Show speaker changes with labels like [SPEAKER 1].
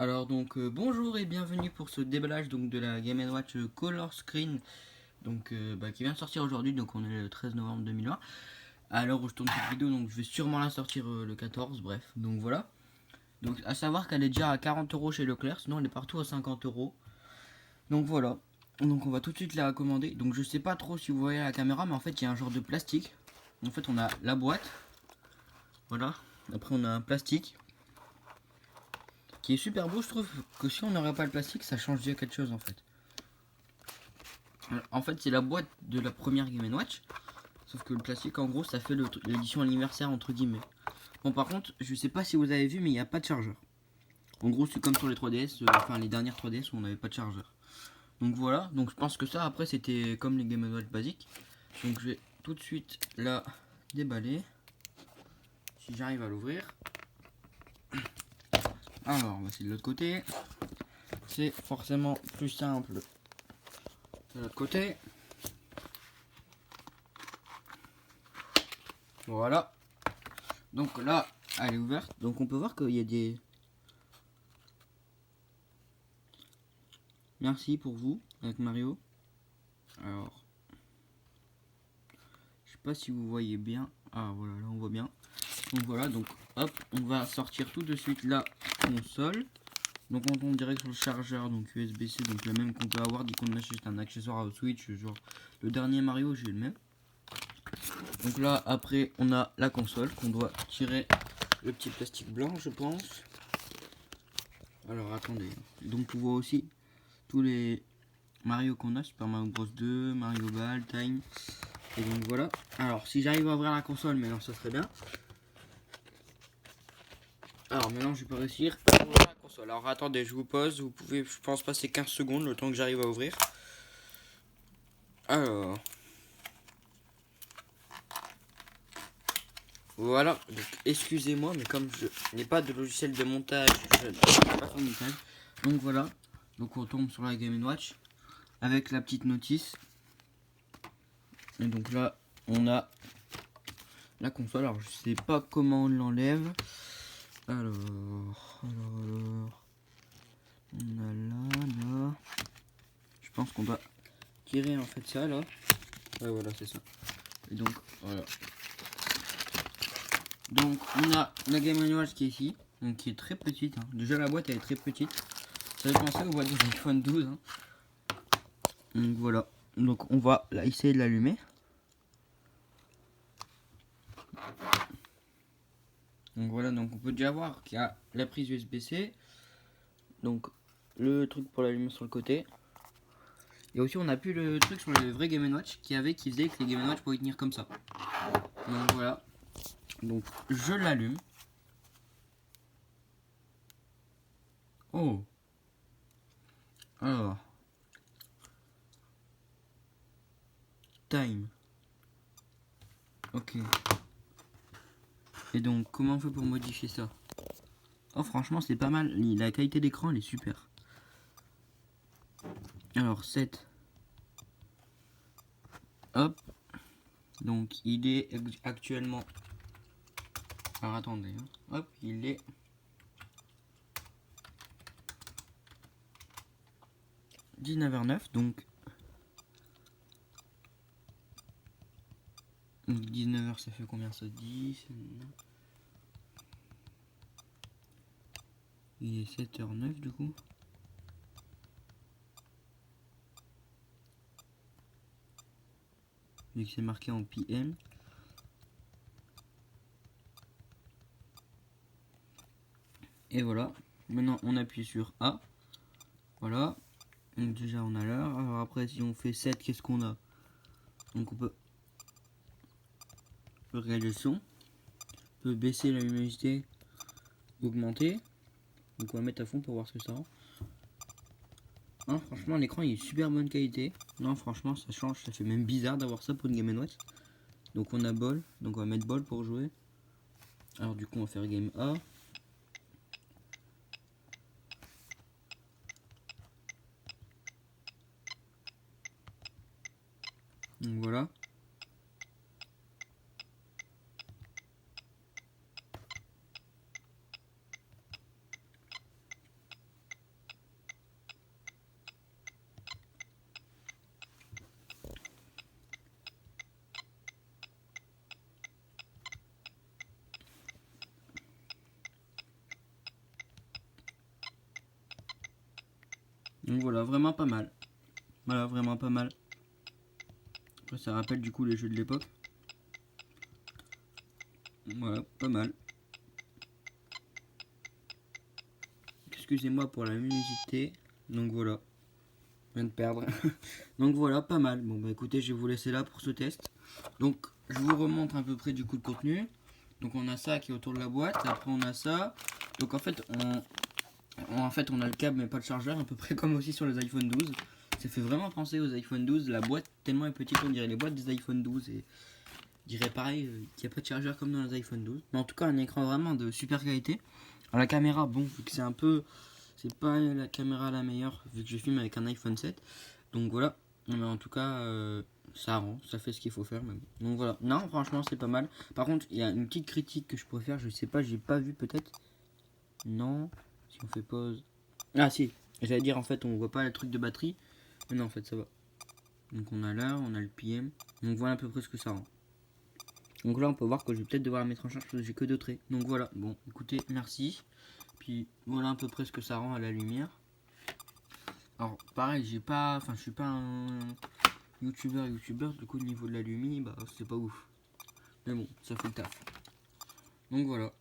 [SPEAKER 1] Alors donc bonjour et bienvenue pour ce déballage donc de la Game Watch Color Screen donc qui vient de sortir aujourd'hui, donc on est le 13 novembre 2020 à l'heure où je tourne cette vidéo, donc je vais sûrement la sortir le 14, bref, donc voilà. Donc à savoir qu'elle est déjà à 40 € chez Leclerc, sinon elle est partout à 50 €. Donc voilà, donc on va tout de suite la commander. Donc je sais pas trop si vous voyez à la caméra, mais en fait il y a un genre de plastique. En fait on a la boîte, voilà, après on a un plastique qui est super beau. Je trouve que si on n'aurait pas le plastique, ça change déjà quelque chose en fait. En fait, c'est la boîte de la première Game & Watch, sauf que le plastique, en gros, ça fait l'édition anniversaire entre guillemets. Bon, par contre, je sais pas si vous avez vu, mais il n'y a pas de chargeur. En gros, c'est comme sur les 3DS, enfin les dernières 3DS où on n'avait pas de chargeur. Donc voilà, donc je pense que ça, après, c'était comme les Game & Watch basiques. Donc je vais tout de suite la déballer, si j'arrive à l'ouvrir. Alors, on va essayer de l'autre côté. C'est forcément plus simple de l'autre côté. Voilà. Donc là, elle est ouverte. Donc on peut voir qu'il y a des... Merci pour vous, avec Mario. Alors, je sais pas si vous voyez bien. Ah voilà, là on voit bien. Donc voilà, donc hop, on va sortir tout de suite la console. Donc on tombe direct sur le chargeur, donc USB-C, donc le même qu'on peut avoir dès qu'on achète un accessoire à Switch, genre le dernier Mario, j'ai le même. Donc là, après, on a la console qu'on doit tirer le petit plastique blanc, je pense. Alors attendez, donc on voit aussi tous les Mario qu'on a, Super Mario Bros 2, Mario Ball, Time. Et donc voilà. Alors si j'arrive à ouvrir la console, maintenant ça serait bien. Alors maintenant je vais pas réussir à ouvrir la console. Alors attendez, je vous pose. Vous pouvez, je pense, passer 15 secondes le temps que j'arrive à ouvrir. Alors. Voilà. Donc excusez-moi, mais comme je n'ai pas de logiciel de montage, je ne peux pas faire de montage. Donc voilà. Donc on tombe sur la Game & Watch avec la petite notice. Et donc là, on a la console. Alors je sais pas comment on l'enlève. Alors, on a là. Je pense qu'on doit tirer en fait ça là. Ouais, voilà, c'est ça. Et donc voilà. Donc on a la Game & Watch qui est ici, donc qui est très petite. Hein. Déjà la boîte elle est très petite. Ça fait penser aux boîtes de l'iPhone 12. Hein. Donc voilà. Donc on va là, essayer de l'allumer. Donc voilà, donc on peut déjà voir qu'il y a la prise USB-C. Donc le truc pour l'allumer sur le côté. Et aussi on a pu le truc sur le vrai Game & Watch qui faisait que les Game & Watch pouvaient tenir comme ça. Donc voilà. Donc je l'allume. Oh. Alors. Time. Ok. Et donc comment on fait pour modifier ça? Oh franchement c'est pas mal. La qualité d'écran elle est super. Alors 7. Hop. Donc il est actuellement... Alors attendez. Hein. Hop. Il est... 19h09. Donc 19h ça fait combien ça? 10. Il est 7h09 du coup. Vu que c'est marqué en PM. Et voilà. Maintenant on appuie sur A. Voilà. Donc déjà on a l'heure. Alors après si on fait 7, qu'est-ce qu'on a? Donc on peut régler le son. On peut baisser la luminosité. Augmenter. Donc on va mettre à fond pour voir ce que ça rend. Non, franchement l'écran il est super bonne qualité. Non franchement ça change. Ça fait même bizarre d'avoir ça pour une Game & Watch. Donc on a Ball. Donc on va mettre Ball pour jouer. Alors du coup on va faire Game A. Donc voilà. Donc voilà, vraiment pas mal. Voilà, vraiment pas mal. Après, ça rappelle du coup les jeux de l'époque. Voilà, pas mal. Excusez-moi pour la luminosité. Donc voilà. Je viens de perdre. Donc voilà, pas mal. Bon bah écoutez, je vais vous laisser là pour ce test. Donc je vous remontre à peu près du coup le contenu. Donc on a ça qui est autour de la boîte. Après on a ça. Donc en fait on a le câble mais pas le chargeur. À peu près comme aussi sur les iPhone 12. Ça fait vraiment penser aux iPhone 12. La boîte tellement est petite, on dirait les boîtes des iPhone 12. Et je dirais pareil qu'il n'y a pas de chargeur comme dans les iPhone 12. Mais en tout cas un écran vraiment de super qualité. Alors la caméra, bon, vu que c'est un peu... C'est pas la caméra la meilleure, vu que je filme avec un iPhone 7. Donc voilà. Mais en tout cas, ça rend, ça fait ce qu'il faut faire même. Donc voilà. Non, franchement, c'est pas mal. Par contre, il y a une petite critique que je pourrais faire. Je sais pas, j'ai pas vu peut-être. Non. Si on fait pause. Ah si. J'allais dire en fait, on voit pas le truc de batterie. Mais non, en fait, ça va. Donc on a l'heure, on a le PM. Donc voilà à peu près ce que ça rend. Donc là, on peut voir que je vais peut-être devoir la mettre en charge parce que j'ai que 2 traits. Donc voilà. Bon, écoutez, merci. Puis voilà à peu près ce que ça rend à la lumière. Alors pareil, j'ai pas, enfin je suis pas un youtubeur, du coup au niveau de la lumière, bah c'est pas ouf. Mais bon, ça fait le taf. Donc voilà.